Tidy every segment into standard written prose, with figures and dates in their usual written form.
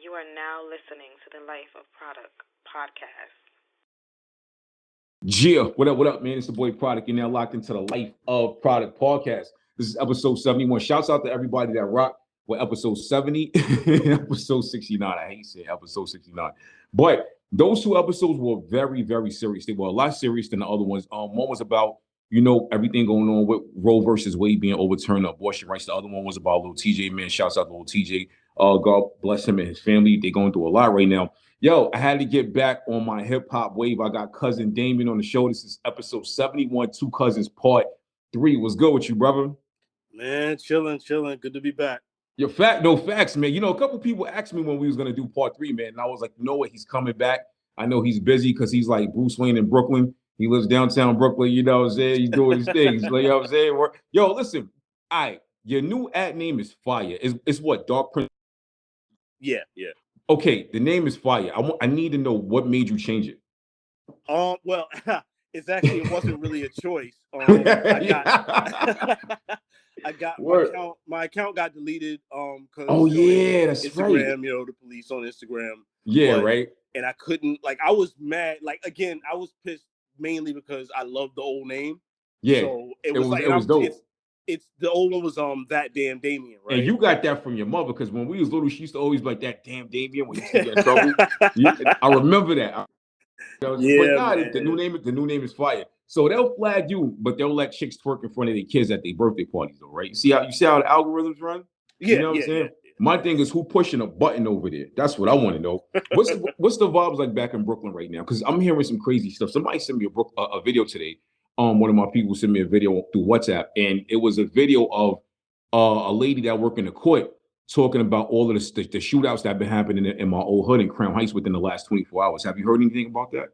You are now listening to the Life of Produk podcast. What up, man? It's the boy Produk. You're now locked into the Life of Produk podcast. This is episode 71. Shouts out to everybody that rocked with episode 70 and episode 69. I hate saying episode 69. But those two episodes were very, very serious. They were a lot serious than the other ones. One was about, everything going on with Roe versus Wade being overturned, abortion rights. The other one was about little TJ, man. Shouts out to little TJ. God bless him and his family. They're going through a lot right now. Yo, I had to get back on my hip-hop wave. I got cousin Damien on the show. This is episode 71, Two Cousins Part 3. What's good with you, brother? Man, chilling. Good to be back. Facts, man. A couple people asked me when we was going to do Part 3, man. And I was like, you know what? He's coming back. I know he's busy because he's like Bruce Wayne in Brooklyn. He lives downtown Brooklyn, you know what I'm saying? He's doing his things. You know what I'm saying? Yo, listen. All right. Your new ad name is fire. It's what? Dark Prince? Yeah. Okay, the name is fire. I need to know what made you change it. Well, it wasn't really a choice. I got my account got deleted. Cause, that's Instagram, right. The police on Instagram. Yeah, right. And I couldn't, I was mad. Again, I was pissed mainly because I loved the old name. Yeah. So it was dope. It's the old one was that damn Damien, right? And you got that from your mother because when we was little, she used to always be like that damn Damien when you used to get in trouble. I remember that. The new name is fire. So they'll flag you, but they'll let chicks twerk in front of their kids at their birthday parties, though, right? You see how the algorithms run? Yeah, you know what I'm saying? Yeah. My thing is who pushing a button over there. That's what I want to know. What's the vibes like back in Brooklyn right now? Because I'm hearing some crazy stuff. Somebody sent me a video today. One of my people sent me a video through WhatsApp, and it was a video of a lady that worked in the court talking about all of the shootouts that have been happening in my old hood in Crown Heights within the last 24 hours. Have you heard anything about that?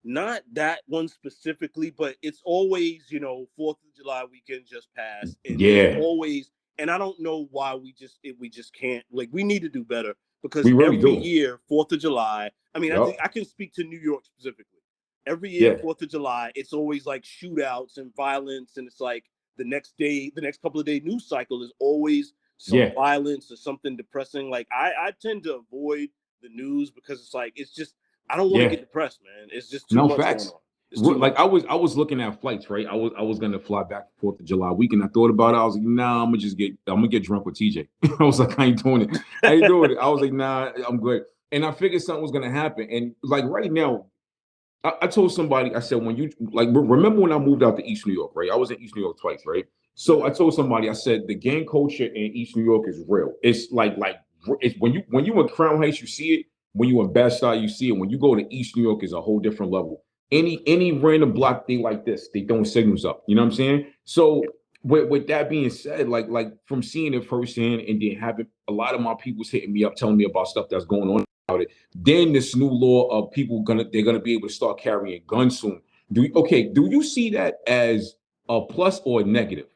Not that one specifically, but it's always, 4th of July weekend just passed. And it's always, and I don't know why we just can't, we need to do better because every year, 4th of July, I can speak to New York specifically. Every year, 4th of July, it's always shootouts and violence. And it's the next couple of day news cycle is always some violence or something depressing. I tend to avoid the news because it's just, I don't want to get depressed, man. It's just too much facts. Going on. I was looking at flights, right? I was gonna fly back 4th of July weekend. I thought about it. I was like, nah, I'm gonna get drunk with TJ. I was like, I ain't doing it. I was like, nah, I'm good. And I figured something was gonna happen. And right now, I told somebody, I said, when you remember when I moved out to East New York, right? I was in East New York twice, right? So I told somebody, I said, the gang culture in East New York is real. It's it's when you in Crown Heights, you see it. When you in Bed-Stuy, you see it. When you go to East New York, is a whole different level. Any random block thing like this, they throwing signals up. You know what I'm saying? So with that being said, from seeing it firsthand and then having a lot of my people's hitting me up, telling me about stuff that's going on about it. Then this new law of people they're gonna be able to start carrying guns soon. Do you see that as a plus or a negative?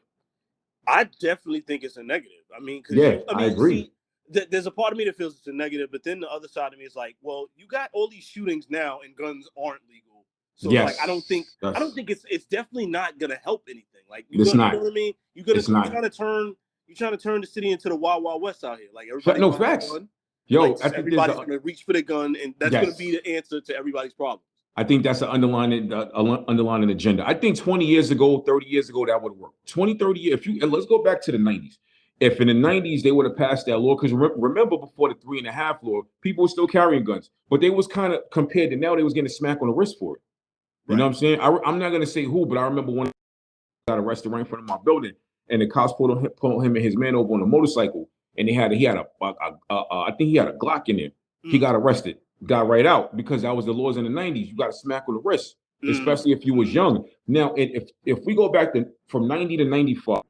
I definitely think it's a negative. I agree. There's a part of me that feels it's a negative, but then the other side of me is well, you got all these shootings now and guns aren't legal. So I don't think it's definitely not gonna help anything. You know what I mean? You're trying to turn the city into the Wild Wild West out here. Everybody facts. Gun. Yo, I think everybody's gonna reach for the gun, and that's gonna be the answer to everybody's problems. I think that's an underlying agenda. I think 20 years ago, 30 years ago, that would work. 20, 30 years. Let's go back to the 90s. If in the 90s they would have passed that law, because remember before the 3.5 law, people were still carrying guns, but they was kind of compared to now they was getting a smack on the wrist for it. You know what I'm saying? I'm not gonna say who, but I remember one got arrested right in front of my building, and the cops pulled him and his man over on a motorcycle, and he had a I think he had a Glock in there. He got arrested, got right out because that was the laws in the 90s. You got a smack on the wrist, especially if you was young. Now, if we go back from 90 to 95.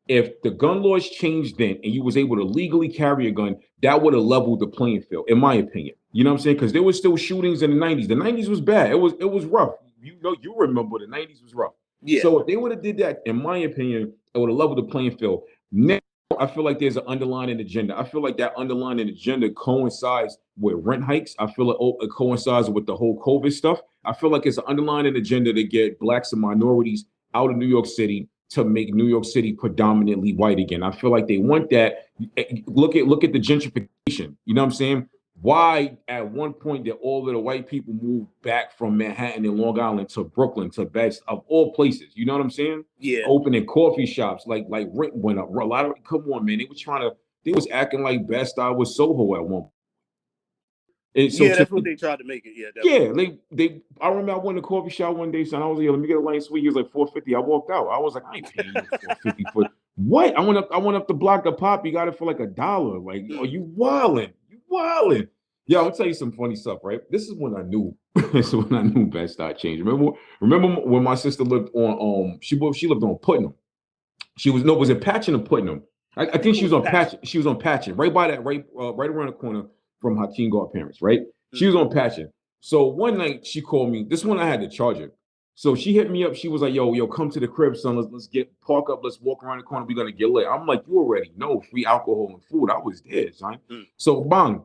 If the gun laws changed then and you was able to legally carry a gun, that would have leveled the playing field, in my opinion. You know what I'm saying? Because there was still shootings in the 90s. The 90s was bad. It was rough. You remember the 90s was rough. Yeah. So if they would have did that, in my opinion, it would have leveled the playing field. Now, I feel like there's an underlying agenda. I feel like that underlying agenda coincides with rent hikes. I feel it coincides with the whole COVID stuff. I feel like it's an underlying agenda to get blacks and minorities out of New York City to make New York City predominantly white again. I feel like they want that. Look at the gentrification. You know what I'm saying? why at one point did all of the white people move back from Manhattan and Long Island to Brooklyn, to Bed, of all places? You know what I'm saying? Yeah. Opening coffee shops, like rent went up. A lot of, come on, man. They was acting like Bed-Stuy was Soho at one point. So yeah, that's what they tried to make it. Yeah, definitely. Yeah, I remember I went to a coffee shop one day, son. I was like, let me get a light sweet. He was like $4.50. I walked out. I was like, I ain't paying you $4.50 for what? I went up the block to Pop. You got it for like $1. Like, are you wilding? You wilding? Yeah, I'll tell you some funny stuff, right? This is when I knew. This is when I knew Bed-Stuy changed. Remember when my sister lived on she lived on Putnam. Was it Patchen or Putnam? I think she was on Patchen. She was on Patchen, right by that, right around the corner from Hakeem Godparents, right? She was on Patchen. So one night she called me. This one I had to charge her. So she hit me up. She was like, yo, come to the crib, son. Let's park up. Let's walk around the corner. We're gonna get lit. I'm like, you already know, free alcohol and food. I was there, son. So bang,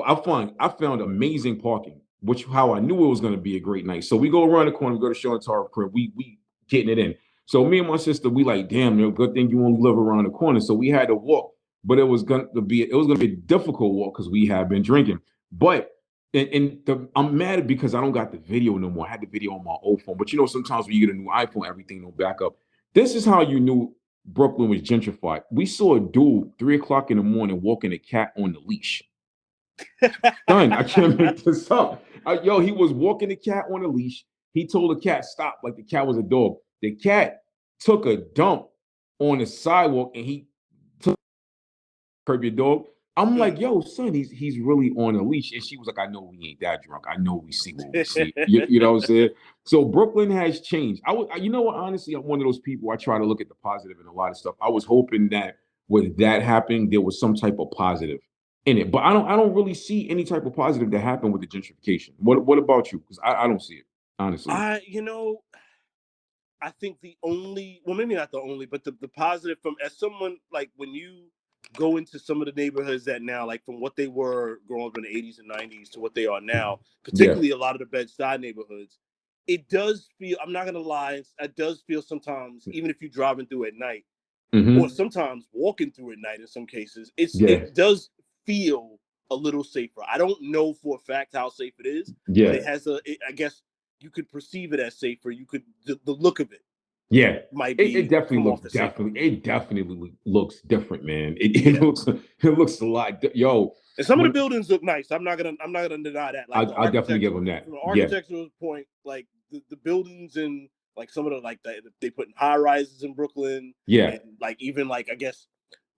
I found amazing parking, which how I knew it was gonna be a great night. So we go around the corner. We go to Sean Tara crib. We getting it in. So me and my sister, we like, damn, good thing you only live around the corner. So we had to walk, but it was gonna be a difficult walk because we had been drinking. But I'm mad because I don't got the video no more. I had the video on my old phone. But sometimes when you get a new iPhone, everything don't back up. This is how you knew Brooklyn was gentrified. We saw a dude 3:00 in the morning walking a cat on the leash. Son, I can't make this up. He was walking the cat on a leash. He told the cat stop, like the cat was a dog. The cat took a dump on the sidewalk and he took curb your dog. I'm like, yo, son, he's really on a leash. And she was like, I know we ain't that drunk. I know we see what we see. You know what I'm saying? So Brooklyn has changed. You know what? Honestly, I'm one of those people. I try to look at the positive in a lot of stuff. I was hoping that with that happening, there was some type of positive in it. But I don't really see any type of positive that happened with the gentrification. What about you? Because I don't see it, honestly. I think the only, well, maybe not the only, but the positive from, as someone, like when you go into some of the neighborhoods that now, like from what they were growing up in the 80s and 90s to what they are now, particularly a lot of the Bed-Stuy neighborhoods, it does feel, I'm not going to lie, it does feel sometimes, even if you're driving through at night, or sometimes walking through at night in some cases, it does feel a little safer. I don't know for a fact how safe it is, but it has I guess you could perceive it as safer. You could, the look of it. Yeah, might be. It definitely looks different, man. It looks a lot. Yo, and some of the buildings look nice. I'm not gonna deny that. Like I'll definitely give them that. From an architectural point, like the buildings and like some of the they put in high rises in Brooklyn. Yeah, and like even like I guess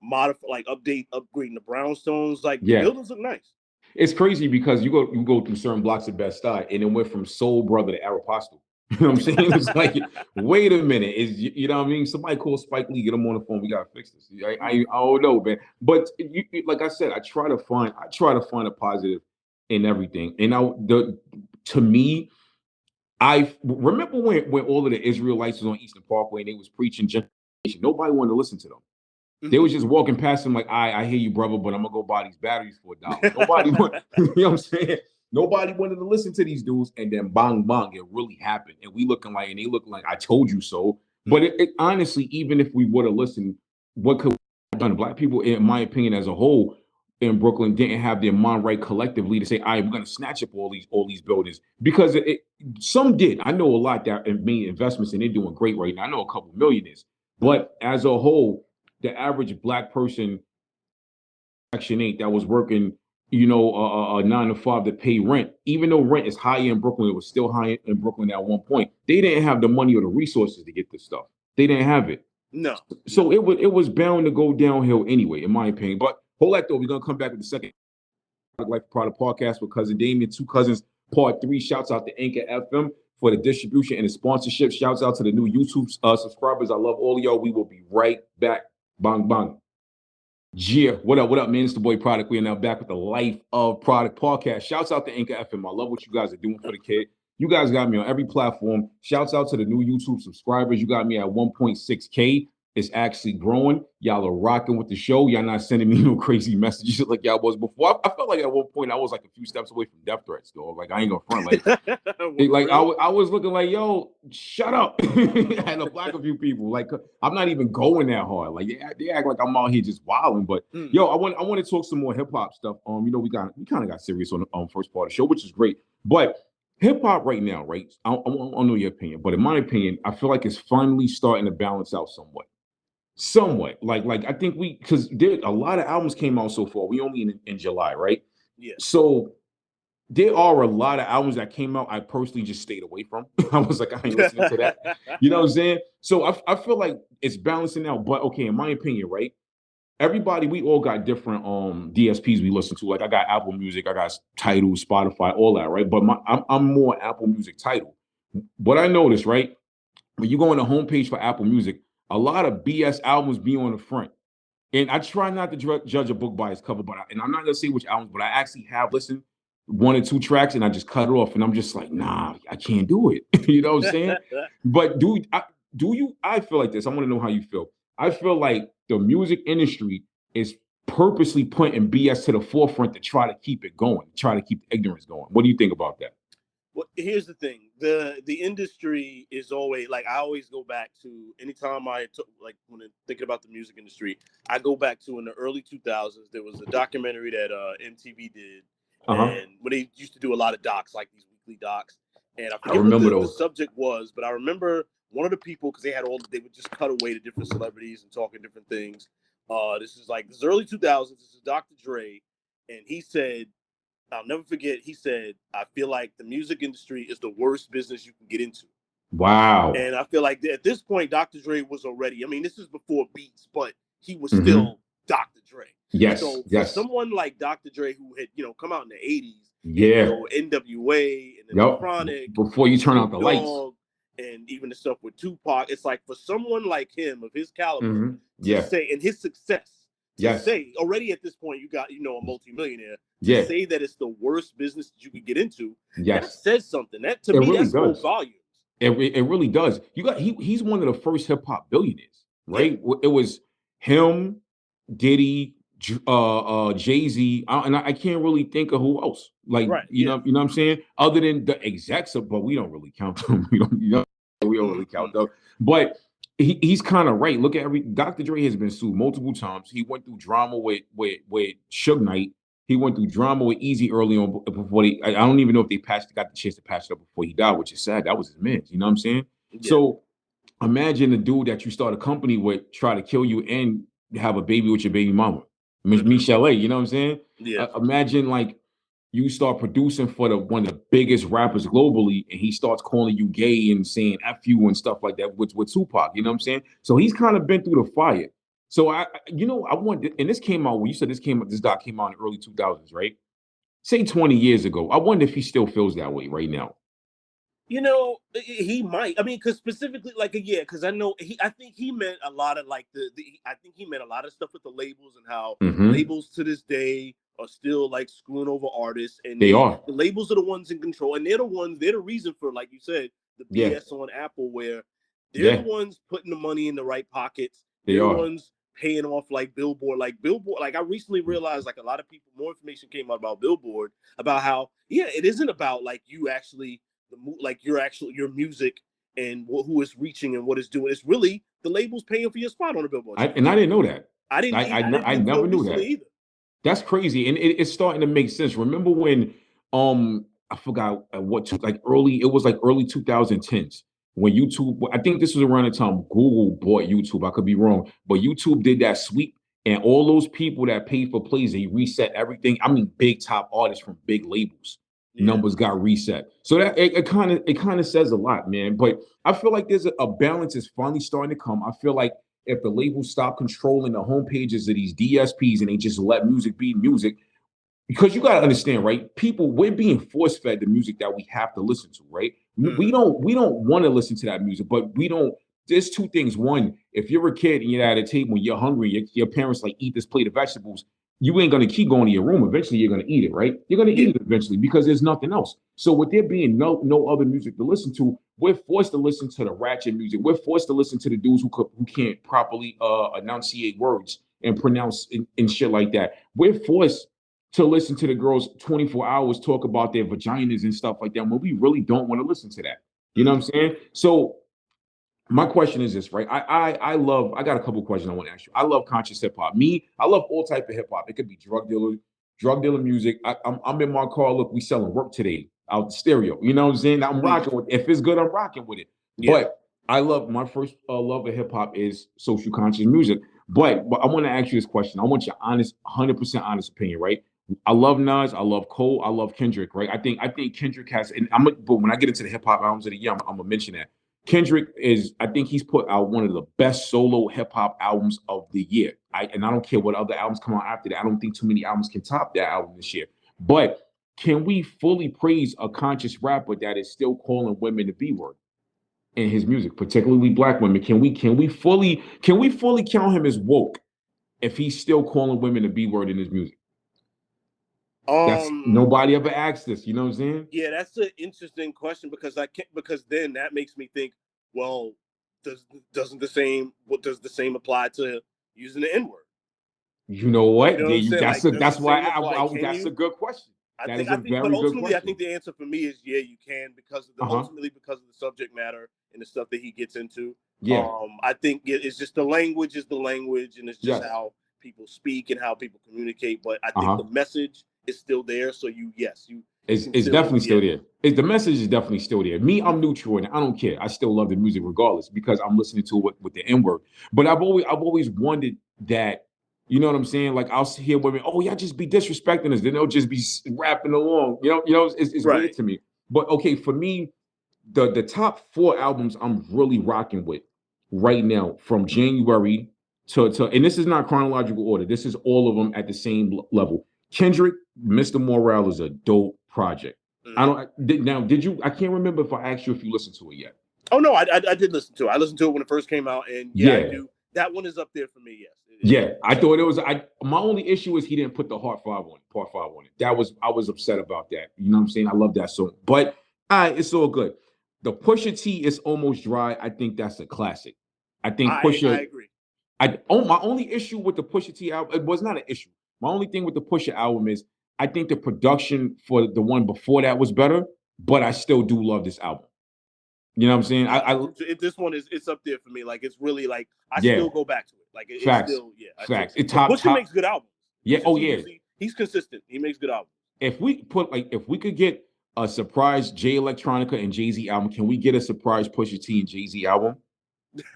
upgrading the brownstones. Like the buildings look nice. It's crazy because you go through certain blocks of Bed-Stuy and it went from Soul Brother to Aeropostale. You know what I'm saying? It's like, wait a minute. You know what I mean? Somebody call Spike Lee, get him on the phone. We gotta fix this. I don't know, man. But like I said, I try to find a positive in everything. And to me, I remember when all of the Israelites was on Eastern Parkway and they was preaching gentrification. Nobody wanted to listen to them. They was just walking past them like, I hear you, brother, but I'm gonna go buy these batteries for $1. Nobody you know what I'm saying? Nobody wanted to listen to these dudes, and then bang, it really happened. And they looking like, I told you so. But it honestly, even if we would have listened, what could we have done? Black people, in my opinion, as a whole, in Brooklyn, didn't have their mind right collectively to say, all right, we're gonna snatch up all these buildings. Because some did. I know a lot that made investments, and they're doing great right now. I know a couple millionaires. But as a whole, the average Black person, Section 8, that was working, a 9 to 5 to pay rent, even though rent is high in Brooklyn, it was still high in Brooklyn at one point. They didn't have the money or the resources to get this stuff. They didn't have it. No. So it was bound to go downhill anyway, in my opinion. But hold that though, we're gonna come back with the second LifeOfProduk podcast with Cousin Damien, Two Cousins, Part 3. Shouts out to Anchor FM for the distribution and the sponsorship. Shouts out to the new YouTube subscribers. I love all of y'all. We will be right back. Bang, bang. Yeah, what up, man? It's the boy Produk. We are now back with the Life of Produk podcast. Shouts out to Anchor FM. I love what you guys are doing for the kid. You guys got me on every platform. Shouts out to the new YouTube subscribers. You got me at 1.6K. is actually growing. Y'all are rocking with the show. Y'all not sending me no crazy messages like y'all was before. I felt like at one point I was like a few steps away from death threats, though. Like I ain't gonna front. Like, I was looking like, yo, shut up. I had to block a few people. Like I'm not even going that hard. Like they act like I'm out here just wilding. But yo, I want to talk some more hip hop stuff. You know, we kind of got serious on the first part of the show, which is great. But hip hop right now, right? I know your opinion, but in my opinion, I feel like it's finally starting to balance out somewhat. Like I think because there a lot of albums came out so far. We only in July, right? Yeah. So there are a lot of albums that came out I personally just stayed away from. I was like, I ain't listening to that. You know what I'm saying? So I feel like it's balancing out. But okay, in my opinion, right? Everybody, we all got different DSPs we listen to. Like I got Apple Music, I got Tidal, Spotify, all that, right? But I'm more Apple Music Tidal. What I noticed, right? When you go on the homepage for Apple Music, a lot of BS albums be on the front. And I try not to judge a book by its cover, and I'm not gonna say which albums, but I actually have listened one or two tracks and I just cut it off, and I'm just like, nah, I can't do it. You know what I'm saying? But I feel like this. I want to know how you feel. I feel like the music industry is purposely putting BS to the forefront to try to keep it going, try to keep the ignorance going. What do you think about that? Well, here's the thing. The industry is always like, I always go back to anytime like when I'm thinking about the music industry, I go back to in the early 2000s, there was a documentary that MTV did. And when they used to do a lot of docs, like these weekly docs. And I forget what the subject was, but I remember one of the people, because they would just cut away to different celebrities and talking different things. This is early 2000s. This is Dr. Dre. And he said, I'll never forget, he said, I feel like the music industry is the worst business you can get into. Wow. And I feel like at this point, Dr. Dre was already, I mean, this is before Beats, but he was still Dr. Dre. Yes. So for someone like Dr. Dre, who had, come out in the 80s, NWA and then Produk, before you turn out the lights, and even the stuff with Tupac, it's like for someone like him of his caliber to say, and his success, to say already at this point, you got, a multimillionaire, to say that it's the worst business that you could get into, that says something. That to me, that spoke volumes. It really does. He's one of the first hip hop billionaires, right? Yeah. It was him, Diddy, Jay-Z, and I can't really think of who else. Like you know what I'm saying? Other than the execs, but we don't really count them. We don't really count them. But he's kind of right. Look at Dr. Dre has been sued multiple times. He went through drama with Suge Knight. He went through drama with Easy early on before I don't even know if they got the chance to patch it up before he died, which is sad. That was his man. You know what I'm saying? Yeah. So imagine the dude that you start a company with try to kill you and have a baby with your baby mama. Michelle, you know what I'm saying? Yeah. Imagine like you start producing for one of the biggest rappers globally, and he starts calling you gay and saying F you and stuff like that with Tupac. You know what I'm saying? So he's kind of been through the fire. So I want, and this came out when you said this doc came out in the early 2000s, right? Say 20 years ago. I wonder if he still feels that way right now. He might. I mean, because specifically, because I think he meant a lot of I think he meant a lot of stuff with the labels and how labels to this day are still like screwing over artists, and they are. The labels are the ones in control, and they're the reason for, like you said, the BS on Apple, where they're the ones putting the money in the right pockets. They're the ones paying off Billboard. I recently realized a lot of people, more information came out about Billboard, about how it isn't about you actually your music and who is reaching and what it's doing. It's really the labels paying for your spot on the Billboard. I didn't know that. I never knew that either. That's crazy, and it's starting to make sense. Remember when I forgot early 2010s when YouTube, I think this was around the time Google bought YouTube. I could be wrong, but YouTube did that sweep, and all those people that paid for plays, they reset everything. I mean, big top artists from big labels. Numbers got reset. So that it kind of says a lot, man. But I feel like there's a balance is finally starting to come. I feel like if the labels stop controlling the homepages of these DSPs and they just let music be music, because you got to understand, right? We're being force fed the music that we have to listen to, right? We don't want to listen to that music, but we don't. There's two things. One, if you're a kid and you're at a table and you're hungry, your parents eat this plate of vegetables. You ain't going to keep going to your room. Eventually, you're going to eat it, right? You're going to eat it eventually because there's nothing else. So with there being no other music to listen to, we're forced to listen to the ratchet music. We're forced to listen to the dudes who can't properly enunciate words and pronounce and shit like that. We're forced to listen to the girls 24 hours talk about their vaginas and stuff like that when we really don't want to listen to that. You know what I'm saying? So my question is this, right? I got a couple of questions I want to ask you. I love conscious hip hop. I love all type of hip hop. It could be drug dealer music. I'm in my car. Look, we selling work today out the stereo. You know what I'm saying? I'm rocking with it. If it's good, I'm rocking with it. Yeah. But I love my first love of hip hop is social conscious music. But I want to ask you this question. I want your honest, 100% honest opinion, right? I love Nas, I love Cole, I love Kendrick, right? I think Kendrick has, but when I get into the hip hop albums of the year, I'm gonna mention that. Kendrick I think he's put out one of the best solo hip hop albums of the year. And I don't care what other albums come out after that. I don't think too many albums can top that album this year. But can we fully praise a conscious rapper that is still calling women the B-word in his music, particularly black women? Can we fully count him as woke if he's still calling women the B-word in his music? That's nobody ever asked this, you know what I'm saying? Yeah, that's an interesting question because then that makes me think, well, does the same apply to using the N-word? You know what? You know that's a good question. That is a very good question. I think the answer for me is yeah, you can ultimately because of the subject matter and the stuff that he gets into. Yeah. I think it's just the language is the language, and it's just how people speak and how people communicate. But I think the message is still there. So it's definitely still there. The message is definitely still there. Me, I'm neutral and I don't care. I still love the music regardless because I'm listening to it with the N-word. But I've always wondered that, you know what I'm saying? Like I'll hear women, oh, y'all just be disrespecting us. Then they'll just be rapping along. You know, it's right. Weird to me. But okay, for me, the top 4 albums I'm really rocking with right now from January to and this is not chronological order. This is all of them at the same level. Kendrick, Mr. Morale is a dope project. Did you? I can't remember if I asked you if you listened to it yet. Oh no, I did listen to it. I listened to it when it first came out, and I do. That one is up there for me. Yes. I thought it was. My only issue is he didn't put the part 5 on it. I was upset about that. You know what I'm saying? I love that song, but it's all good. The Pusha T is almost dry. I think that's a classic. I think Pusha. I agree. My only issue with the Pusha T album, it was not an issue. My only thing with the Pusha album is I think the production for the one before that was better, but I still do love this album. You know what I'm saying? This one it's up there for me. Like it's really like I still go back to it. Like it's still facts. Pusha makes good albums. Yeah. He's consistent. He makes good albums. If we could get a surprise Jay Electronica and Jay-Z album, can we get a surprise Pusha T and Jay-Z album?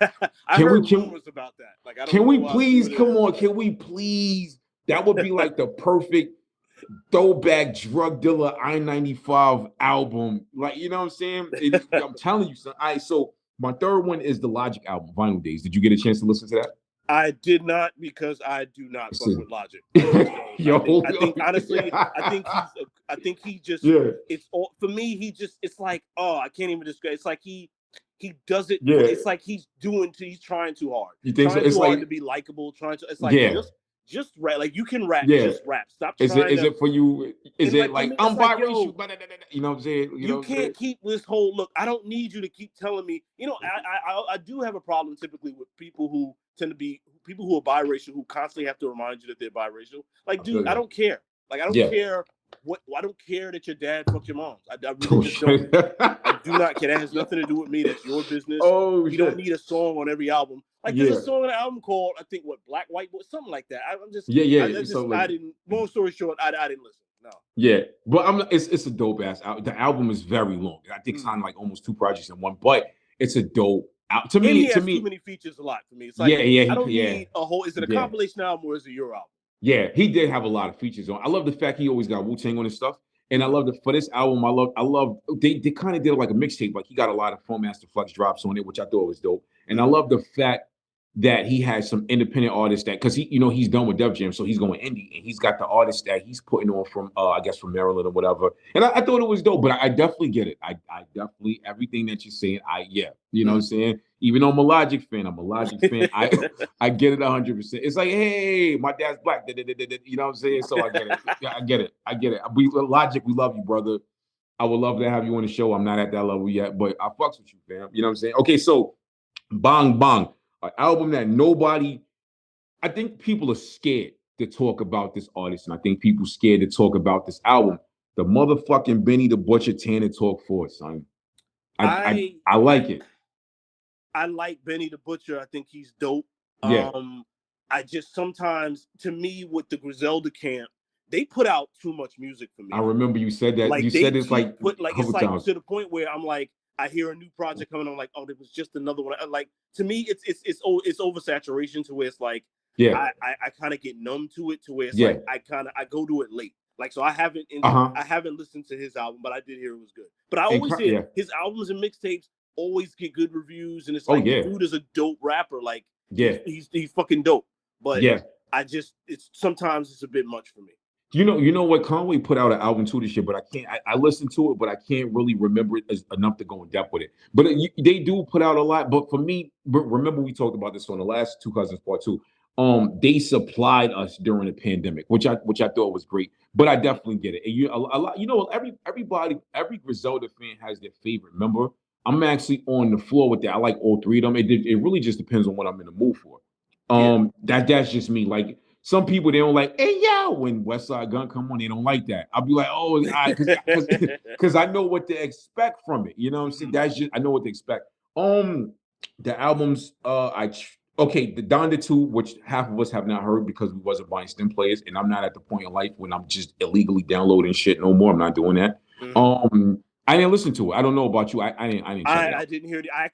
I heard rumors about that. Like, can we please? Come on, can we please? That would be like the perfect throwback drug dealer I-95 album. Like, you know what I'm saying? I'm telling you, son. All right, so my third one is the Logic album, Vinyl Days. Did you get a chance to listen to that? I did not because I do not fuck with Logic. So I think honestly, I think he just it's all for me. It's like I can't even describe. It's like he does it. Yeah. It's like he's trying too hard. You think trying so? It's too like hard to be likable. It's like just rap. Like you can rap. Just rap. Stop. Is it for you? Is it like I'm biracial? You know what I'm saying? You can't keep this whole look. I don't need you to keep telling me. You know, I do have a problem typically with people who tend to be people who are biracial who constantly have to remind you that they're biracial. Like, dude, I don't care. Like, I don't care. I don't care that your dad fucked your mom. I really just don't. I do not care. That has nothing to do with me. That's your business. You don't need a song on every album. Like there's a song on the album called I think Black White Boy, something like that. I'm just I didn't. Long story short, I didn't listen. No. Yeah, but it's a dope ass album. The album is very long. I think it's on like almost 2 projects in one, but it's a dope. To me, too many features a lot for me. It's like I don't need a whole. Is it a compilation album or is it your album? Yeah, he did have a lot of features on. I love the fact he always got Wu-Tang on his stuff. And I love for this album, I love they kind of did like a mixtape. Like he got a lot of Phone Master Flex drops on it, which I thought was dope. And I love the fact that he has some independent artists that because he's done with Def Jam, so he's going indie, and he's got the artists that he's putting on from I guess from Maryland or whatever. And I thought it was dope, but I definitely get it. I definitely everything that you're saying, you know what I'm saying? Even though I'm a Logic fan, I get it 100%. It's like, hey, my dad's black, you know what I'm saying? So I get it. Yeah, I get it. We Logic, we love you, brother. I would love to have you on the show. I'm not at that level yet, but I fucks with you, fam. You know what I'm saying? Okay, so Bang Bang, an album that nobody, I think people are scared to talk about this artist, and I think people scared to talk about this album. The motherfucking Benny the Butcher Tanner Talk Force, son. I like it. I like Benny the Butcher. I think he's dope. Yeah. I just sometimes, to me, with the Griselda camp, they put out too much music for me. I remember you said that. Like you said it's like it's like to the point where I'm like, I hear a new project coming on, like, oh, there was just another one. Like, to me, it's oversaturation to where it's like, yeah, I kind of get numb to it, to where it's like I go to it late. Like, so I haven't listened to his album, but I did hear it was good. But I always hear his albums and mixtapes always get good reviews, and it's like, the dude is a dope rapper. Like, he's fucking dope. But sometimes it's a bit much for me. You know what? Conway put out an album too this year, but I can't. I listened to it, but I can't really remember it enough to go in depth with it. But they do put out a lot. But for me, remember we talked about this on the last Two Cousins Part 2. They supplied us during the pandemic, which I thought was great. But I definitely get it. And a lot. You know, every Griselda fan has their favorite member. I'm actually on the floor with that. I like all three of them. It really just depends on what I'm in the mood for. That's just me. Like, some people, they don't like, hey, yo, when Westside Gun come on, they don't like that. I'll be like, oh, because I know what to expect from it. You know what I'm saying? That's just, I know what to expect. The albums, the Donda 2, which half of us have not heard because we wasn't buying stem players, and I'm not at the point in life when I'm just illegally downloading shit no more. I'm not doing that. I didn't listen to it. I don't know about you. I didn't check it out. I didn't hear it. I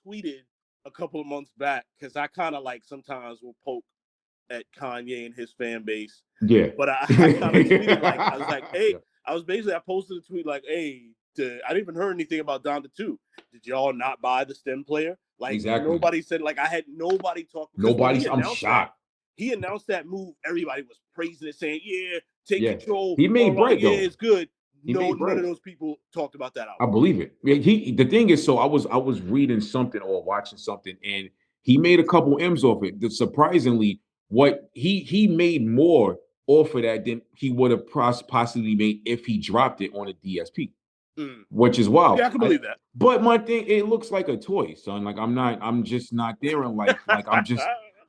tweeted a couple of months back, because I kind of like sometimes will poke at Kanye and his fan base. Yeah. But I kind of tweeted, like, I was like, hey, I posted a tweet like, hey, I didn't even heard anything about Donda 2. Did y'all not buy the stem player? Like, nobody said, like, I had nobody talk. I'm shocked. He announced that move. Everybody was praising it, saying, yeah, take control. He made bread, though. Yeah, it's good. None of those people talked about that album. I believe it. The thing is, so I was reading something or watching something, and he made a couple M's off it. Surprisingly, what he made more off of that than he would have possibly made if he dropped it on a DSP, which is wild. Yeah, I can believe that. But my thing, it looks like a toy, son. Like, I'm just not there in life. Like,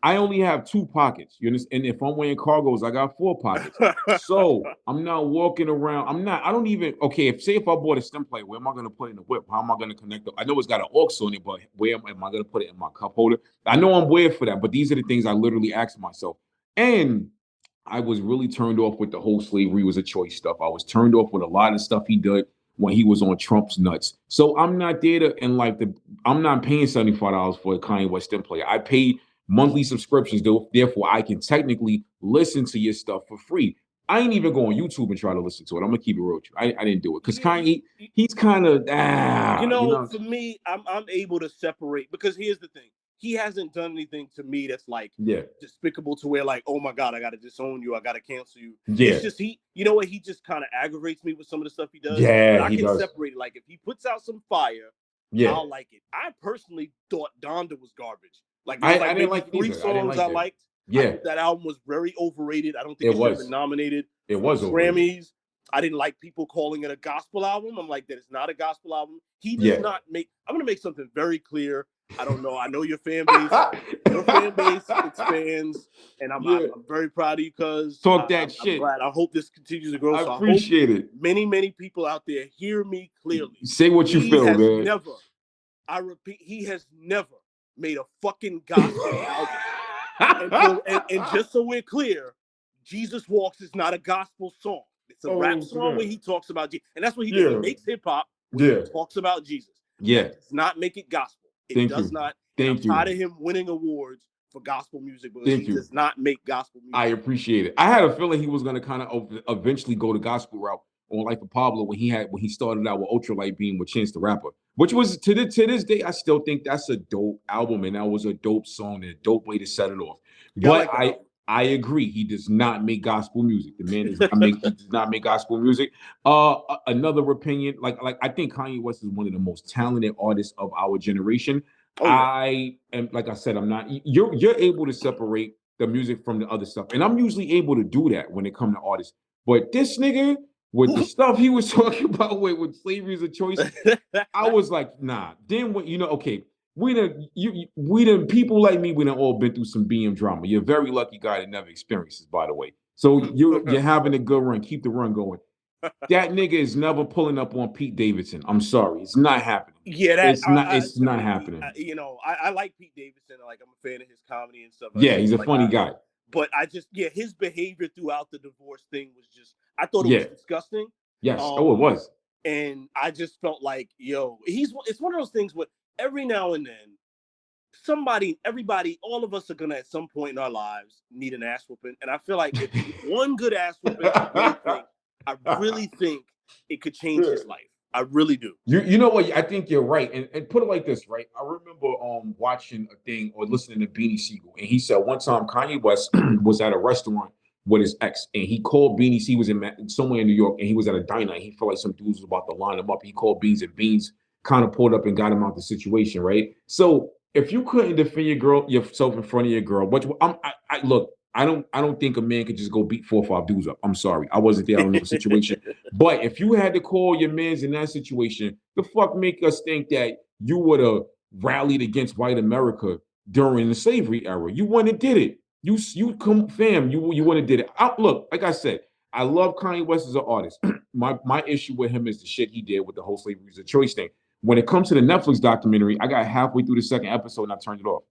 I only have 2 pockets. You understand? And if I'm wearing cargos, I got 4 pockets. So I'm not walking around. If I bought a stem player, where am I going to put it in the whip? How am I going to connect it? I know it's got an aux on it, but where am I going to put it in my cup holder? I know I'm weird for that, but these are the things I literally ask myself. And I was really turned off with the whole slavery was a choice stuff. I was turned off with a lot of stuff he did when he was on Trump's nuts. So I'm not there to, and like, I'm not paying $75 for a Kanye West stem player. I paid monthly subscriptions, therefore I can technically listen to your stuff for free. I ain't even go on YouTube and try to listen to it. I'm gonna keep it real with you. I didn't do it because Kanye, he's kind of for me, I'm able to separate, because here's the thing. He hasn't done anything to me that's like despicable to where, like, oh my God, I gotta disown you, I gotta cancel you. It's just he just kind of aggravates me with some of the stuff he does. Yeah, but I can separate it. Like, if he puts out some fire, I'll like it. I personally thought Donda was garbage. Like, I didn't like 3 songs I liked. Yeah, I think that album was very overrated. I don't think it should have been nominated. It was Grammys. I didn't like people calling it a gospel album. I'm like, that is not a gospel album. He does not make. I'm gonna make something very clear. I don't know. I know your fan base. Your fan base expands, and I'm very proud of you, because I'm shit. Glad. I hope this continues to grow. I appreciate it. Many people out there hear me clearly. Say what you feel, man. I repeat, he has never made a fucking gospel album. And just so we're clear, Jesus Walks is not a gospel song. It's a rap song where he talks about Jesus. And that's what he does. He makes hip hop where he talks about Jesus. That does not make it gospel. It does not. I'm tired of him winning awards for gospel music, but he does not make gospel music. I appreciate it. I had a feeling he was going to kind of eventually go the gospel route on Life of Pablo when he started out with Ultralight Beam with Chance the Rapper, which was to this day, I still think that's a dope album, and that was a dope song and a dope way to set it off. But I agree, he does not make gospel music. The man does not make gospel music. Another opinion, like I think Kanye West is one of the most talented artists of our generation. I am, like I said, I'm not. You're able to separate the music from the other stuff, and I'm usually able to do that when it comes to artists. But this nigga, with the stuff he was talking about with slavery is a choice, I was like, nah. Then when okay, we done people like me, we done all been through some BM drama. You're a very lucky guy that never experienced this, by the way. So you're having a good run. Keep the run going. That nigga is never pulling up on Pete Davidson. I'm sorry, it's not happening. Yeah, it's not happening. I like Pete Davidson. Like, I'm a fan of his comedy and stuff. Yeah, he's a funny guy. But his behavior throughout the divorce thing was just, I thought it was disgusting. Yes, it was. And I just felt like, it's one of those things where every now and then, everybody, all of us are gonna at some point in our lives need an ass whooping. And I feel like if one good ass whooping, I really think it could change his life. I really do. You know what? I think you're right. And put it like this, right? I remember watching a thing or listening to Beanie Siegel, and he said one time Kanye West was at a restaurant with his ex, and he called Beans. He was somewhere in New York, and he was at a diner, and he felt like some dudes was about to line him up. He called Beans, and Beans kind of pulled up and got him out the situation, right? So if you couldn't defend yourself in front of your girl, look, I don't think a man could just go beat 4 or 5 dudes up. I'm sorry, I wasn't there. I don't know the situation. But if you had to call your mans in that situation, the fuck make us think that you would have rallied against white America during the slavery era? You wouldn't have did it. You come, fam. You wouldn't have did it. Look, like I said, I love Kanye West as an artist. my issue with him is the shit he did with the whole slavery is a choice thing. When it comes to the Netflix documentary, I got halfway through the second episode and I turned it off.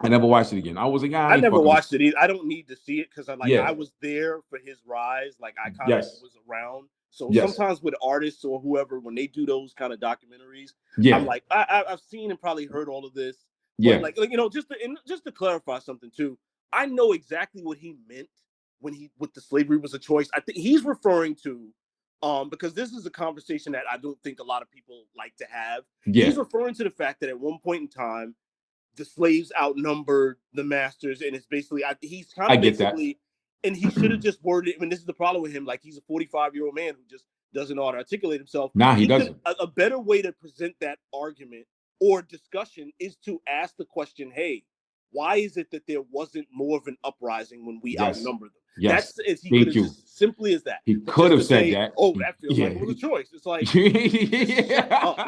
I never watched it again. I was like, I never watched it either. I don't need to see it because I was there for his rise. Like, I kind of was around. So sometimes with artists or whoever, when they do those kind of documentaries, I'm like, I've seen and probably heard all of this. But like just to clarify something too, I know exactly what he meant with the slavery was a choice. I think he's referring to, because this is a conversation that I don't think a lot of people like to have. Yeah. He's referring to the fact that at one point in time, the slaves outnumbered the masters, and it's basically he's kind of basically, and he should have just worded it. I mean, this is the problem with him. Like, he's a 45-year-old man who just doesn't know how to articulate himself. Nah, he doesn't. A better way to present that argument or discussion is to ask the question, hey, why is it that there wasn't more of an uprising when we outnumbered them? Yes. He could have just simply as that. He could have said that. Oh, that feels like it was a choice. It's like,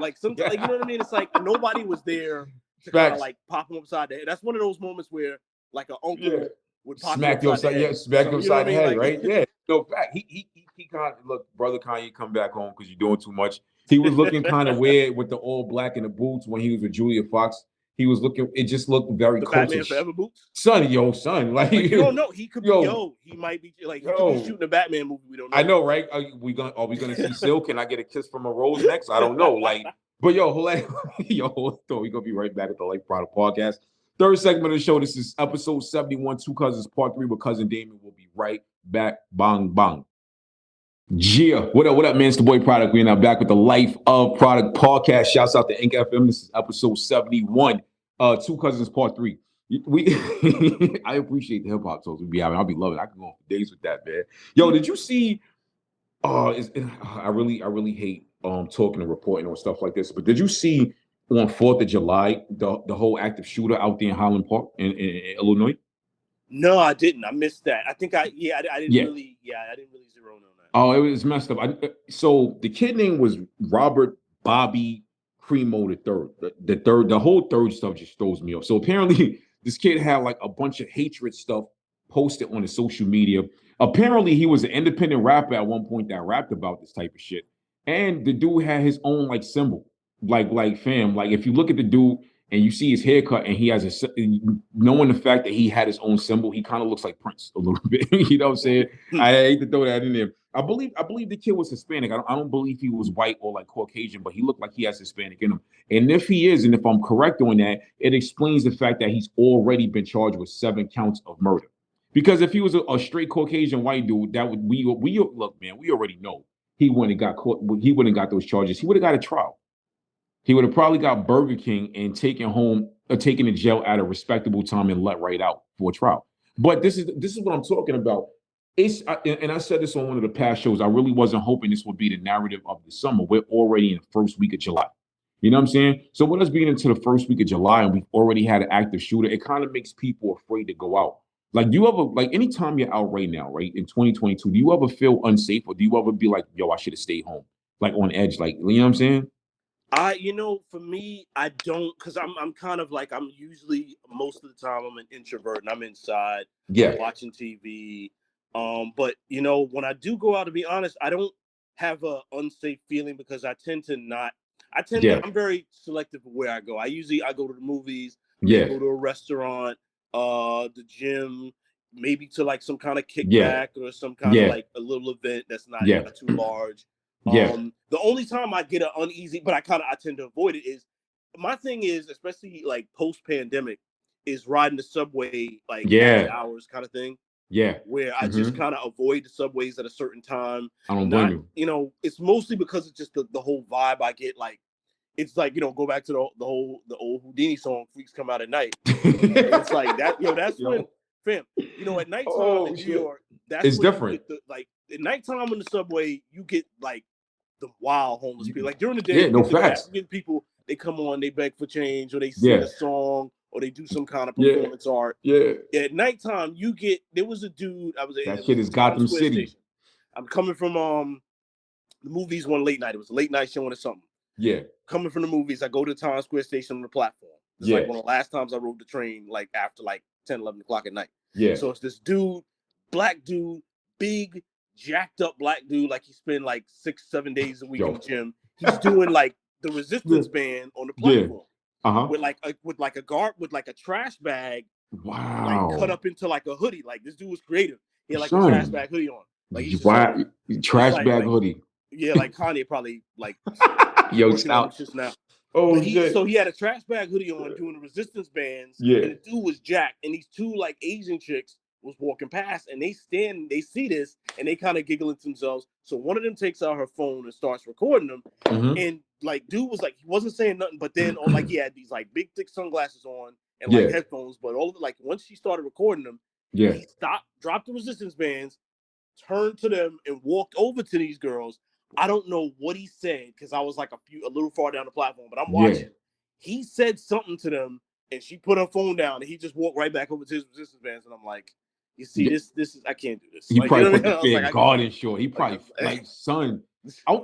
like something, like, you know what I mean? It's like nobody was there to kind of like pop him upside the head. That's one of those moments where like an uncle would pop smack you upside the head. Smack you upside the head, right? Yeah. No, fact. He kind of, look, brother Kanye, come back home because you're doing too much. He was looking kind of weird with the all black and the boots when he was with Julia Fox. He was looking, it just looked very cultish. Batman Forever boots? Son. Like you don't know. He could be, he might be like, he could be shooting a Batman movie. We don't know. I know, right? Are we gonna see Silk? Can I get a kiss from a rose next? I don't know. Like, but hold on. We're gonna be right back at the LifeOfProduk podcast. Third segment of the show. This is episode 71, Two Cousins, part 3 with cousin Damon. We'll be right back. Bang, bang. Yeah, what up, man? It's the boy Produk. We're now back with the LifeOfProduk podcast. Shouts out to Ink FM. This is episode 71, Two Cousins, part 3. I appreciate the hip hop talks we be having. I'll be loving it. I can go on for days with that, man. Yo, did you see? I really hate talking and reporting on stuff like this. But did you see on 4th of July the whole active shooter out there in Highland Park in Illinois? No, I didn't. I missed that. I think I didn't really zero in on that. Oh, it was messed up. So the kid name was Robert Bobby Cremo the third. The whole third stuff just throws me off. So apparently this kid had like a bunch of hatred stuff posted on his social media. Apparently he was an independent rapper at one point that rapped about this type of shit. And the dude had his own like symbol. Like fam, like if you look at the dude and you see his haircut and he has knowing the fact that he had his own symbol, he kind of looks like Prince a little bit. You know what I'm saying? I hate to throw that in there. I believe the kid was Hispanic. I don't believe he was white or like Caucasian, but he looked like he has Hispanic in him. And if he is, and if I'm correct on that, it explains the fact that he's already been charged with 7 counts of murder. Because if he was a straight Caucasian white dude, that would we look, man, we already know he wouldn't have got caught. He wouldn't have got those charges. He would have got a trial. He would have probably got Burger King and taken to jail at a respectable time and let right out for a trial. But this is what I'm talking about. And I said this on one of the past shows. I really wasn't hoping this would be the narrative of the summer. We're already in the first week of July. You know what I'm saying? So with us being into the first week of July and we've already had an active shooter, it kind of makes people afraid to go out. Like, do you ever, like, anytime you're out right now, right, in 2022, do you ever feel unsafe, or do you ever be like, yo, I should have stayed home, like on edge, like, you know what I'm saying? For me, I don't, because I'm kind of like, I'm usually, most of the time I'm an introvert and I'm inside, Yeah. I'm watching TV. But when I do go out, to be honest, I don't have a unsafe feeling, because I'm very selective of where I go. I go to the movies, maybe go to a restaurant, the gym, maybe to like some kind of kickback or some kind of like a little event that's not too large. The only time I get an uneasy, but I tend to avoid it, is my thing is, especially like post pandemic, is riding the subway like happy hours kind of thing. Yeah. Where I just kind of avoid the subways at a certain time. I don't blame you. It's mostly because it's just the whole vibe I get. Like, it's like, go back to the old Houdini song, "Freaks Come Out at Night." It's like that, that's when, fam, at nighttime in New York, that's it's when different. you get like at nighttime on the subway, you get like the wild homeless people. Like during the day, Yeah, no facts. You get people, they come on, they beg for change, or they sing a song, or they do some kind of performance art. Yeah. At nighttime, there was a dude, that shit is Gotham City. Station. I'm coming from the movies one late night. It was a late night showing or something. Yeah. Coming from the movies, I go to Times Square Station on the platform. It's like one of the last times I rode the train, like after like 10, 11 o'clock at night. Yeah. So it's this dude, black dude, big, jacked up black dude, like he spent like 6-7 days a week in the gym. He's doing like the resistance band on the platform. With like a trash bag, like cut up into like a hoodie. Like, this dude was creative. He had like a trash bag hoodie on. Like, he's just trash bag hoodie. Yeah, like Kanye probably like stop just now. Oh shit! So he had a trash bag hoodie on, doing the resistance bands. Yeah. And the dude was jacked, and these two like Asian chicks was walking past, and they see this, and they kind of giggling to themselves. So one of them takes out her phone and starts recording them. And like, dude was like, he wasn't saying nothing, but then like he had these like big thick sunglasses on and like headphones, but all of it, like, once she started recording them, he stopped, dropped the resistance bands, turned to them, and walked over to these girls. I don't know what he said, because I was like a little far down the platform, but I'm watching. He said something to them, and she put her phone down, and he just walked right back over to his resistance bands, and I'm like, you see, this is, I can't do this. He like, probably put the fear garden short. He probably like, son. I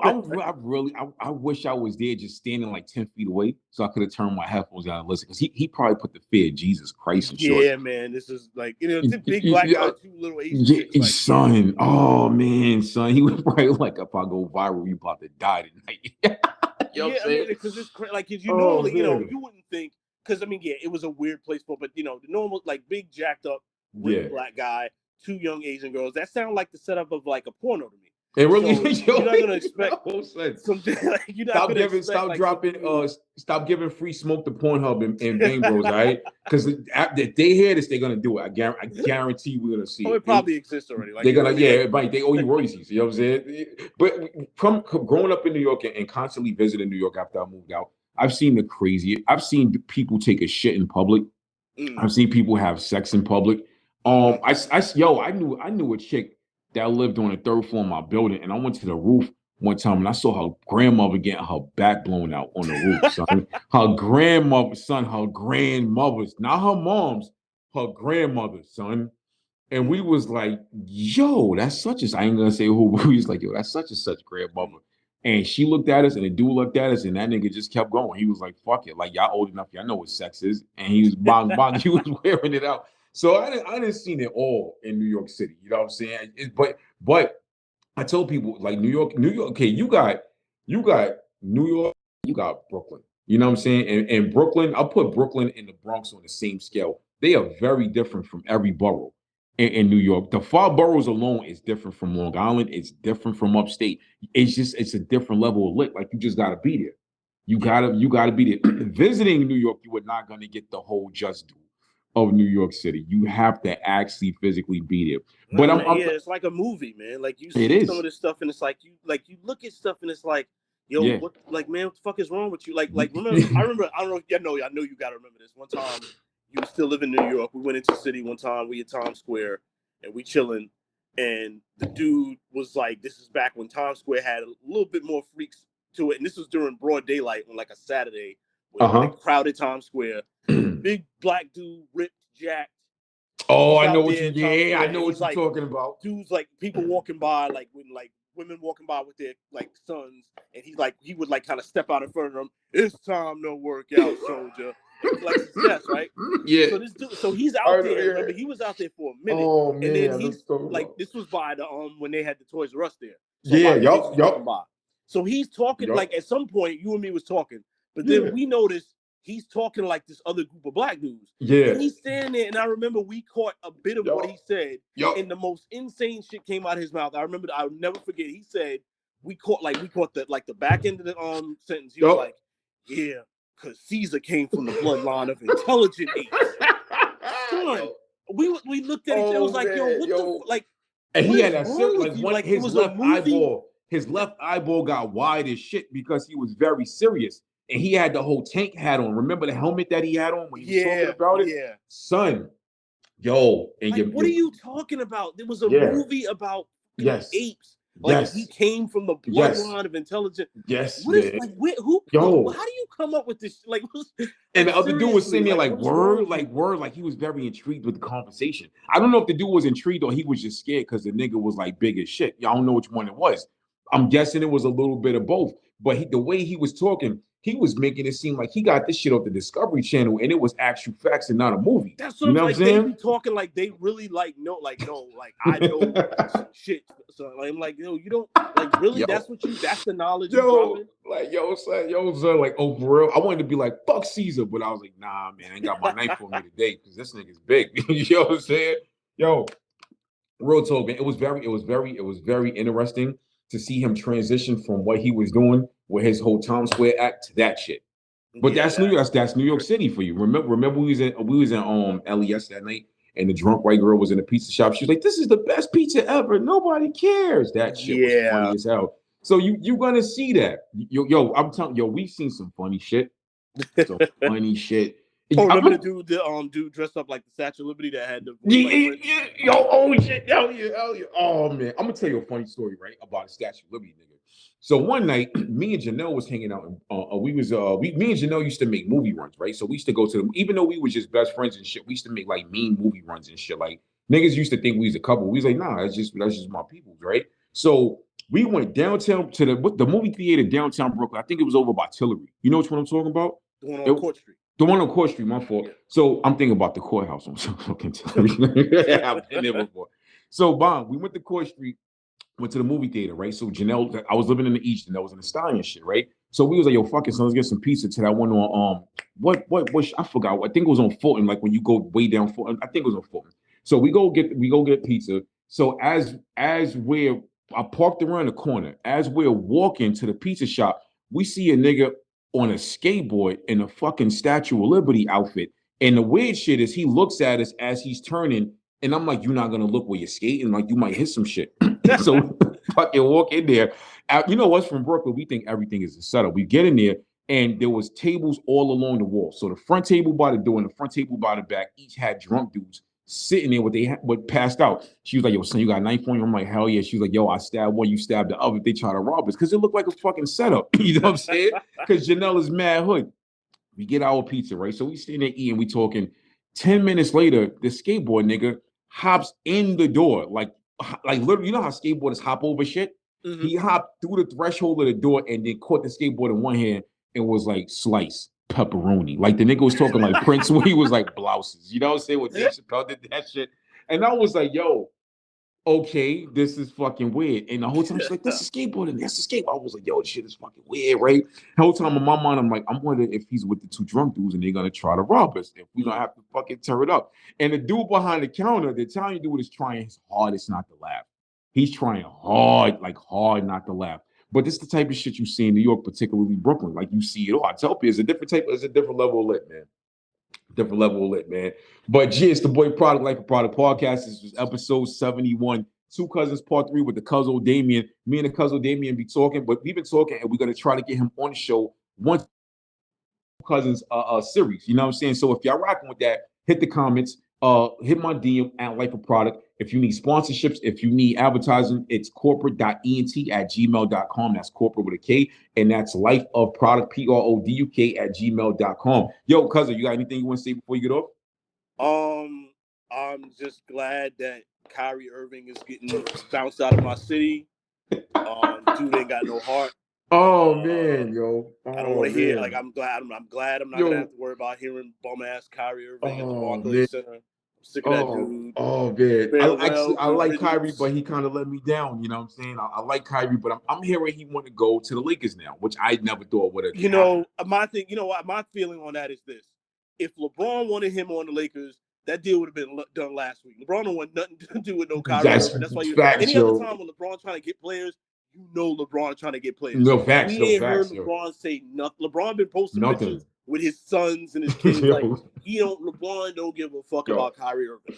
wish I was there, just standing like 10 feet away, so I could have turned my headphones down and listened, because he probably put the fear of Jesus Christ in short. Yeah, man, this is like, it's a big black guy, two little Asian chicks, like, son. Oh man, son, he was probably like, if I go viral, you about to die tonight. I mean, because it's like, normally, you wouldn't think, because I mean, it was a weird place for, but the normal, like, big jacked up black guy, two young Asian girls, that sound like the setup of like a porno to me. It really, you're not gonna expect something like, you're not stop giving free smoke to Pornhub and Bang Bros, all right? Because if they hear this, they're gonna do it. I guarantee we're gonna see it. It probably exists already. Like, they're gonna, right? They owe you royalties. You know what I'm saying? But from growing up in New York and constantly visiting New York after I moved out, I've seen the crazy. I've seen people take a shit in public. I've seen people have sex in public. I knew a chick that lived on the third floor of my building, and I went to the roof one time, and I saw her grandmother getting her back blown out on the roof, son. Her grandmother's, not her mom's, her grandmother's, son. And we was like, yo, that's such as, I ain't gonna say who, but we was like, yo, that's such and such grandmother. And she looked at us, and the dude looked at us, and that nigga just kept going. He was like, fuck it, like, y'all old enough, y'all know what sex is. And he was bong, he was wearing it out. So I didn't seen it all in New York City. You know what I'm saying? But I told people, like, New York. Okay, you got New York, you got Brooklyn. You know what I'm saying? And Brooklyn, I'll put Brooklyn and the Bronx on the same scale. They are very different from every borough in New York. The 5 boroughs alone is different from Long Island. It's different from upstate. It's a different level of lit. Like, you just gotta be there. You gotta be there. Visiting New York, you are not gonna get the whole just do of New York City. You have to actually physically be there. But it's like a movie, man. Like, you see some of this stuff, and it's like you look at stuff, and it's like, yo, what, like, man, what the fuck is wrong with you? Like remember, I don't know, I know you gotta remember this. One time, you still live in New York. We went into the city one time. We at Times Square, and we chilling, and the dude was like, this is back when Times Square had a little bit more freaks to it, and this was during broad daylight on like a Saturday, with like crowded Times Square. Big black dude, ripped, jacked, Oh, He's I know out what there you. in Times Yeah, I Square, know and what he's you're like, talking about. dudes like people walking by, like when like women walking by with their like sons, and he would like kind of step out in front of them. It's time to work out, soldier. And he flex his chest, right? Yeah. So this dude, so he's out there. Yeah. Remember, he was out there for a minute, Oh and man, then I know what he's you're talking like, about. this was by the when they had the Toys R Us there, so a Yeah, lot of kids was yup. walking by. So he's talking like Yup. at some point you and me was talking, but Yeah. then we noticed he's talking like this other group of black dudes. Yeah. And he's standing there, and I remember we caught a bit of what he said, and the most insane shit came out of his mouth. I remember, I'll never forget. He said, we caught the back end of the sentence. He was like, yeah, because Caesar came from the bloodline of intelligent apes. Son, we looked at each other. It was like, yo, what the like? And what he had is that wrong with you? one, Like, it his was left a movie. eyeball. His left eyeball got wide as shit because he was very serious. And he had the whole tank hat on. Remember the helmet that he had on when he was talking about it? Yeah. Son, yo. And like, what are you talking about? There was a movie about apes. Like, he came from the bloodline of intelligence. Yes. What is like? Who? Yo. How do you come up with this? Like, and the other dude was sitting there like word. Like, he was very intrigued with the conversation. I don't know if the dude was intrigued or he was just scared because the nigga was like big as shit. I don't know which one it was. I'm guessing it was a little bit of both. But the way he was talking, he was making it seem like he got this shit off the Discovery Channel and it was actual facts and not a movie. That's what, I'm saying? They be talking like they really like I know some shit. So I'm like, yo, you don't like really. That's the knowledge you're dropping. Like son, like, oh, for real. I wanted to be like, fuck Caesar, but I was like, nah, man, I ain't got my knife on me today because this nigga's big. You know what I'm saying? Yo, real talk, man. It was very interesting to see him transition from what he was doing with his whole Times Square act to that shit. But that's New York. That's New York City for you. Remember we was in LES that night, and the drunk white girl was in a pizza shop. She was like, "This is the best pizza ever. Nobody cares." That shit was funny as hell. So you're gonna see that. Yo, I'm telling yo, we've seen some funny shit. Some funny shit. Oh, remember the dude dressed up like the Statue of Liberty that had the Oh man, I'm gonna tell you a funny story, right, about the Statue of Liberty, nigga. So one night, me and Janelle was hanging out, and me and Janelle used to make movie runs, right? So we used to go to them, even though we were just best friends and shit. We used to make like mean movie runs and shit. Like niggas used to think we was a couple. We was like, nah, that's just my peoples, right? So we went downtown to the movie theater downtown Brooklyn. I think it was over by Tillery. You know which one I'm talking about? The one on Court Street. The one on Court Street, my fault. Yeah. So I'm thinking about the courthouse. I'm so fucking Tillery. I've been there before. So, we went to Court Street. Went to the movie theater, right? So Janelle, I was living in the East, and that was in the Stallion shit, right? So we was like, yo, fuck it, so let's get some pizza to that one on what I forgot. I think it was on Fulton, like when you go way down Fulton. I think it was on Fulton. So we go get pizza. So as I parked around the corner, as we're walking to the pizza shop, we see a nigga on a skateboard in a fucking Statue of Liberty outfit. And the weird shit is he looks at us as he's turning, and I'm like, you're not gonna look where you're skating, like you might hit some shit. So fucking walk in there. You know us from Brooklyn, we think everything is a setup. We get in there, and there was tables all along the wall. So the front table by the door and the front table by the back each had drunk dudes sitting there what passed out. She was like, yo, son, you got a knife on you? I'm like, hell yeah. She was like, yo, I stabbed one, you stabbed the other. They try to rob us because it looked like a fucking setup. You know what I'm saying? Because Janelle is mad hood. We get our pizza, right? So we sitting there eating, we talking. 10 minutes later, the skateboard nigga hops in the door, like literally, you know how skateboarders hop over shit? Mm-hmm. He hopped through the threshold of the door and then caught the skateboard in one hand and was like, slice pepperoni. Like the nigga was talking like Prince when he was like blouses. You know what I'm saying? When Dave Chappelle did that shit. And I was like, yo, okay, this is fucking weird. And the whole time she's like, that's a skateboard and that's a skateboard. I was like, yo, this shit is fucking weird, right? The whole time in my mind, I'm like, I'm wondering if he's with the two drunk dudes and they're gonna try to rob us. If we're gonna have to fucking tear it up. And the dude behind the counter, the Italian dude, is trying his hardest not to laugh. He's trying hard not to laugh. But this is the type of shit you see in New York, particularly Brooklyn. Like you see it all. I tell people it's a different level of lit, man. Different level of lit, man. But gee, it's the boy Produk, Life of Produk podcast. This was episode 71. Two Cousins part 3 with the cousin Damien. Me and the cousin Damien be talking, but we've been talking and we're gonna try to get him on the show once Cousins series. You know what I'm saying? So if y'all rocking with that, hit the comments, hit my DM at Life of Produk. If you need sponsorships, if you need advertising, it's Korporate.Ent at gmail.com. That's corporate with a K, and that's LifeOfProduk, PRODUK at gmail.com. Yo, cousin, you got anything you want to say before you get off? I'm just glad that Kyrie Irving is getting bounced out of my city. Dude ain't got no heart. Oh man, yo. I don't want Oh to hear man. like I'm glad I'm not gonna have Yo. to worry about hearing bum ass Kyrie Irving at the Oh man. Barclays Center. I'm sick of that dude. Oh man. Farewell, I good like Kyrie, riddance. but he kind of let me down. You know what I'm saying? I like Kyrie, but I'm hearing he want to go to the Lakers now, which I never thought would have happened. My thing, what my feeling on that is this: if LeBron wanted him on the Lakers, that deal would have been done last week. LeBron don't want nothing to do with no Kyrie That's Irving. That's why facts, any other yo. time when LeBron's trying to get players, LeBron trying to get players. No facts, We no ain't heard facts, yo. LeBron say nothing. LeBron been posting Nothing. pictures with his sons and his kids. Like yo. LeBron don't give a fuck Yo. about Kyrie Irving.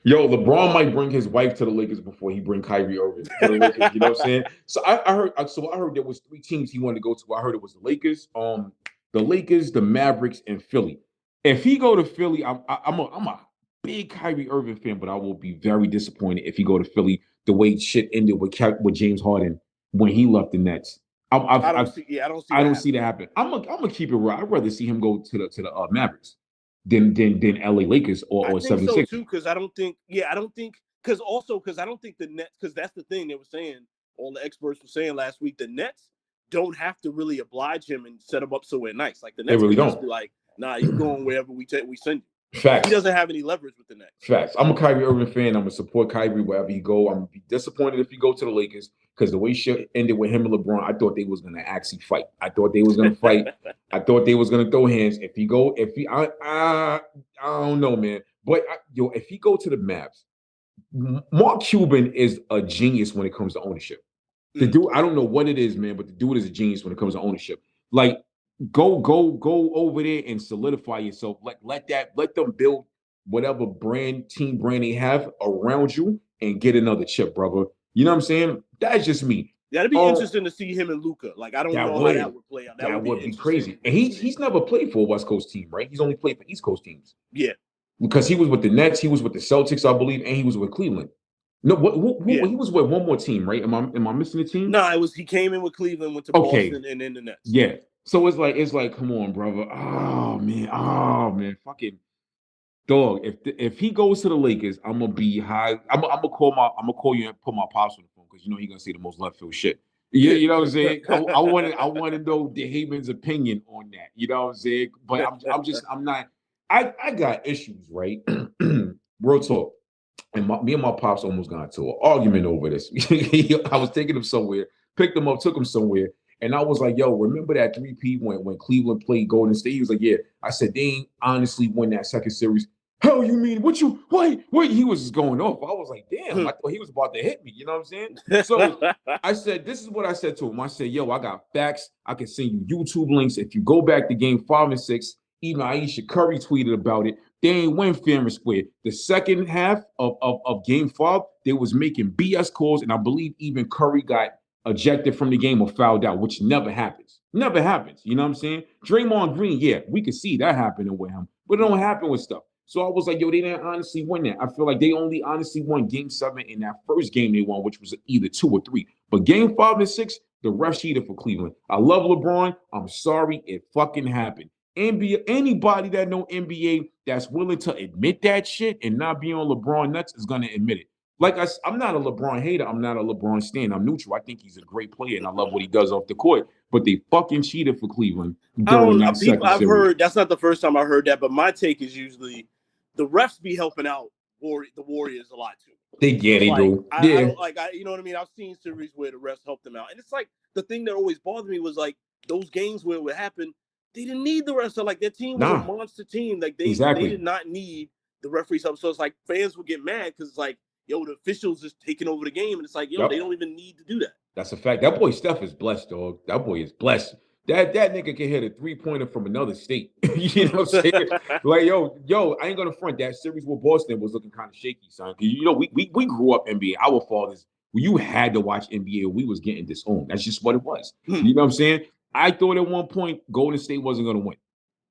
Yo, LeBron might bring his wife to the Lakers before he bring Kyrie Irving to the Lakers. You know what I'm saying? So I heard. So I heard there was 3 teams he wanted to go to. I heard it was the Lakers, the Mavericks, and Philly. If he go to Philly, I'm a big Kyrie Irving fan, but I will be very disappointed if he go to Philly the way shit ended with James Harden when he left the Nets. I don't see I that don't see that happen. I'm gonna keep it real. I'd rather see him go to the Mavericks than LA Lakers I or think so 76ers. too, because I don't think because I don't think the Nets, because that's the thing they were saying, all the experts were saying last week, the Nets don't have to really oblige him and set him up somewhere nice. Like the They Nets really could just don't. be like, nah, you going wherever we send you. Facts. He doesn't have any leverage with the Nets. Facts. I'm a Kyrie Irving fan. I'm gonna support Kyrie wherever he go. I'm gonna be disappointed if he go to the Lakers because the way shit ended with him and LeBron, I thought they was gonna actually fight. I thought they was gonna fight. I thought they was gonna throw hands. I don't know, man. But if he go to the Mavs, Mark Cuban is a genius when it comes to ownership. The dude, I don't know what it is, man, but the dude is a genius when it comes to ownership. Like, go over there and solidify yourself. Let them build whatever team brand they have around you and get another chip, brother. You know what I'm saying? That's just me. That'd be interesting to see him and Luka. Like, I don't know how that would play out. That would be interesting. crazy. And he's never played for a West Coast team, right? He's only played for East Coast teams. Yeah. Because he was with the Nets, he was with the Celtics, I believe, and he was with Cleveland. No, he was with one more team, right? Am I missing a team? No, he came in with Cleveland, went to Boston, and then the Nets. Yeah. So it's like, come on, brother. Oh man, fucking dog. If he goes to the Lakers, I'm gonna be high. I'm gonna call you and put my pops on the phone because he gonna say the most left field shit. Yeah, you know what I'm saying? I want to know DeHaven's opinion on that. You know what I'm saying? But I'm not. I got issues, right? Real talk. And me and my pops almost got into an argument over this. I was taking him somewhere, picked him up, took him somewhere, and I was like, "Yo, remember that 3P when Cleveland played Golden State?" He was like, "Yeah." I said, "They ain't honestly won that second series." Hell, you mean what? You wait? He was just going off. I was like, "Damn!" I thought he was about to hit me. You know what I'm saying? So I said, "This is what I said to him." I said, "Yo, I got facts. I can send you YouTube links. If you go back to Game 5 and 6, even Aisha Curry tweeted about it. They ain't win fair and square. The second half of Game 5, they was making BS calls, and I believe even Curry got ejected from the game or fouled out, which never happens. Never happens. You know what I'm saying? Draymond Green, yeah, we could see that happening with him, but it don't happen with stuff. So I was like, yo, they didn't honestly win that. I feel like they only honestly won Game 7 in that first game they won, which was either 2 or 3. But Game 5 and 6, the ref cheated for Cleveland. I love LeBron. I'm sorry it fucking happened. NBA, anybody that know NBA that's willing to admit that shit and not be on LeBron nuts is gonna admit it. Like I'm not a LeBron hater. I'm not a LeBron stan. I'm neutral. I think he's a great player and I love what he does off the court. But they fucking cheated for Cleveland during that second I've series. heard that's not the first time I heard that, but my take is usually the refs be helping out the Warriors a lot too. They do. I don't you know what I mean? I've seen series where the refs help them out, and it's like the thing that always bothered me was like those games where it would happen. They didn't need the refs. So like their team was a monster team. Like they did not need the referees help. So it's like fans would get mad because it's like, yo, the officials just taking over the game, and it's like, yo, they don't even need to do that. That's a fact. That boy Steph is blessed, dog. That boy is blessed. That nigga can hit a 3-pointer from another state. You know what I'm saying? Like, yo, I ain't gonna front. That series with Boston was looking kind of shaky, son. You know, we grew up NBA. Our fathers, you had to watch NBA or we was getting disowned. That's just what it was. You know what I'm saying? I thought at one point Golden State wasn't gonna win.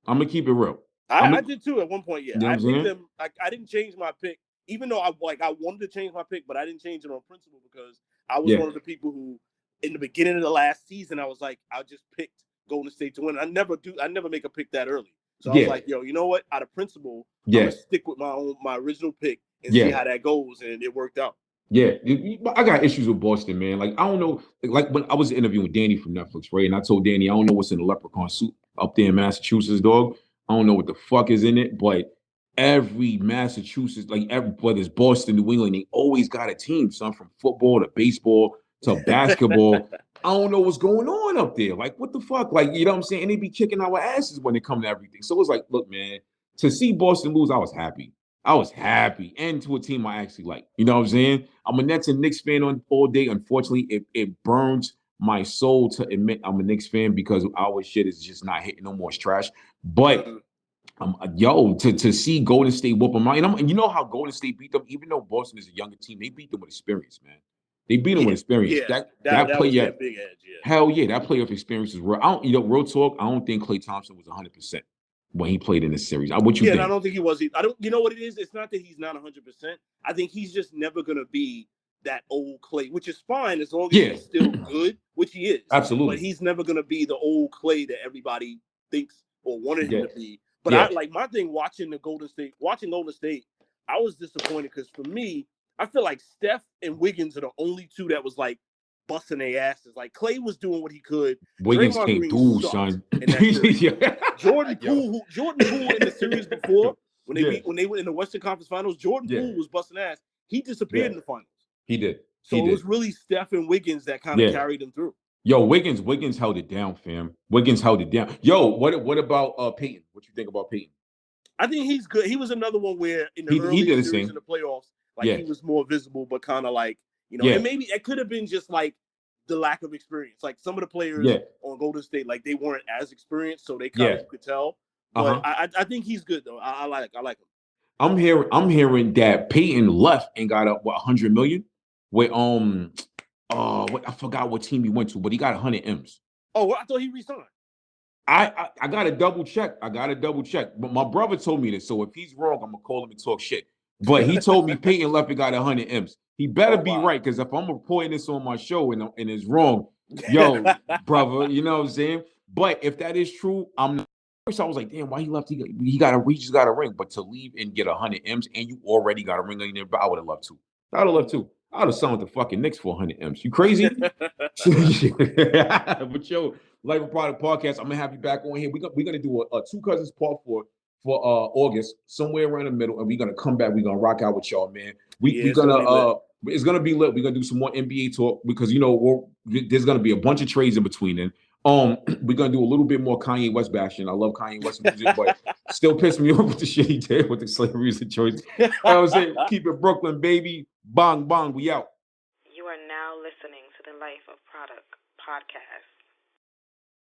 I'm gonna keep it real. I did too at one point. Yeah, you know I picked them. I didn't change my pick, even though I wanted to change my pick, but I didn't change it on principle because I was one of the people who, in the beginning of the last season, I was like, I just picked Golden State to win. I never make a pick that early. So I was like, yo, you know what? Out of principle, I'm gonna stick with my original pick and see how that goes, and it worked out. Yeah, I got issues with Boston, man. Like, I don't know. Like when I was interviewing Danny from Netflix, right? And I told Danny, I don't know what's in the leprechaun suit up there in Massachusetts, dog. I don't know what the fuck is in it, but every Massachusetts, whether it's Boston, New England, they always got a team, son, from football to baseball to basketball. I don't know what's going on up there. Like, what the fuck? Like, you know what I'm saying? And they be kicking our asses when it come to everything. So it's like, look, man, to see Boston lose, I was happy. And to a team I actually like. You know what I'm saying? I'm a Nets and Knicks fan all day. Unfortunately, it burns my soul to admit I'm a Knicks fan because our shit is just not hitting no more. It's trash. But to see Golden State whoop them out, and you know how Golden State beat them, even though Boston is a younger team, they beat them with experience, man. They beat them with experience. Yeah, that was their big edge. Yeah. Hell yeah, that playoff experience is real. Real talk, I don't think Klay Thompson was 100% when he played in this series. What you think? And I don't think he was. You know what it is? It's not that he's not 100%. I think he's just never gonna be that old Klay, which is fine as long as he's still good, which he is. Absolutely. But he's never gonna be the old Klay that everybody thinks or wanted him to be. But I like my thing watching Golden State, I was disappointed because for me, I feel like Steph and Wiggins are the only two that was like busting their asses. Like Klay was doing what he could. Wiggins came through, son. Jordan Poole in the series before when they went in the Western Conference Finals, Jordan Poole was busting ass. He disappeared in the finals. He did. It was really Steph and Wiggins that kind of carried them through. Yo, Wiggins held it down, fam. Wiggins held it down. Yo, what about Peyton? What you think about Peyton? I think he's good. He was another one where in the early series in the playoffs, he was more visible, but kind of like, and maybe it could have been just like the lack of experience. Like some of the players on Golden State, like they weren't as experienced, so they kind of could tell. But I think he's good though. I like him. I'm hearing that Peyton left and got up $100 million with I forgot what team he went to, but he got 100 M's. Oh, I thought he resigned. I got to double check. But my brother told me this. So if he's wrong, I'm gonna call him and talk shit. But he told me Peyton left and got 100 M's. He better be right, because if I'm reporting this on my show and it's wrong, yo, brother, you know what I'm saying? But if that is true, first I was like, damn, why he left? He just got a ring. But to leave and get 100 M's and you already got a ring on your, I would have loved to. I would have signed with the fucking Knicks for 100 M's. You crazy? But yo, Life of Produk podcast, I'm gonna have you back on here. We're gonna do a Two Cousins part 4 for August, somewhere around the middle, and we're gonna come back. We're gonna rock out with y'all, man. We're gonna it's gonna be lit. We're gonna do some more NBA talk because there's gonna be a bunch of trades in between. And we're gonna do a little bit more Kanye West bashing. I love Kanye West music, but still pissed me off with the shit he did with the slavery is a choice. I was saying, keep it Brooklyn, baby. Bong bong, we out. You are now listening to the Life of Produk podcast.